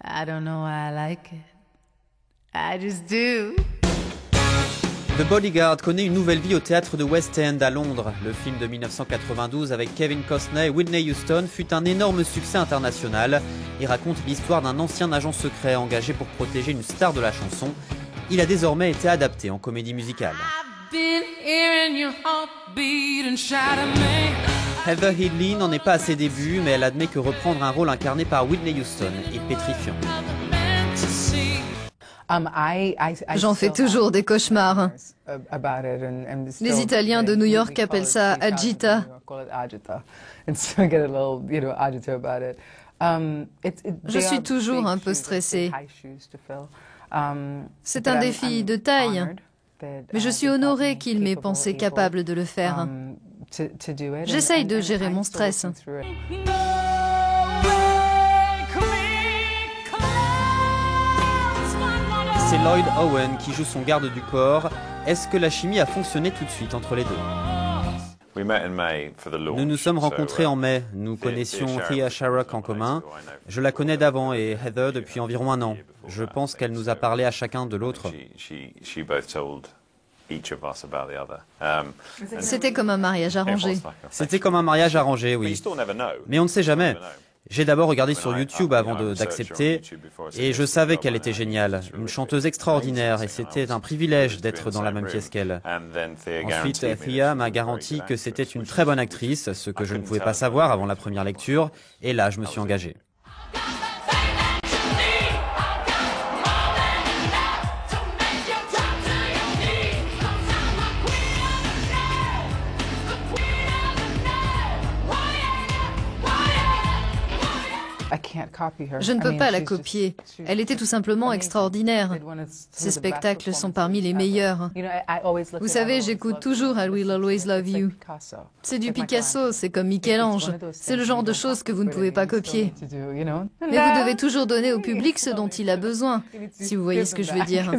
I don't know why I like it. I just do. The Bodyguard connaît une nouvelle vie au théâtre de West End à Londres. Le film de 1992 avec Kevin Costner et Whitney Houston fut un énorme succès international et raconte l'histoire d'un ancien agent secret engagé pour protéger une star de la chanson. Il a désormais été adapté en comédie musicale. Heather Headley n'en est pas à ses débuts, mais elle admet que reprendre un rôle incarné par Whitney Houston est pétrifiant. J'en fais toujours des cauchemars. Les Italiens de New York appellent ça agita. Je suis toujours un peu stressée. C'est un défi de taille, mais je suis honorée qu'il m'ait pensé capable de le faire. J'essaye de gérer mon stress. C'est Lloyd Owen qui joue son garde du corps. Est-ce que la chimie a fonctionné tout de suite entre les deux? Nous nous sommes rencontrés en mai. Nous connaissions Thea Sharrock en commun. Je la connais d'avant et Heather depuis environ un an. Je pense qu'elle nous a parlé à chacun de l'autre. C'était comme un mariage arrangé. C'était comme un mariage arrangé, oui. Mais on ne sait jamais. J'ai d'abord regardé sur YouTube avant d'accepter et je savais qu'elle était géniale, une chanteuse extraordinaire et c'était un privilège d'être dans la même pièce qu'elle. Ensuite, Thea m'a garanti que c'était une très bonne actrice, ce que je ne pouvais pas savoir avant la première lecture, et là je me suis engagé. Je ne peux pas la copier. Elle était tout simplement extraordinaire. Ses spectacles sont parmi les meilleurs. Vous savez, j'écoute toujours I Will Always Love You. C'est du Picasso, c'est comme Michel-Ange. C'est le genre de choses que vous ne pouvez pas copier. Mais vous devez toujours donner au public ce dont il a besoin, si vous voyez ce que je veux dire.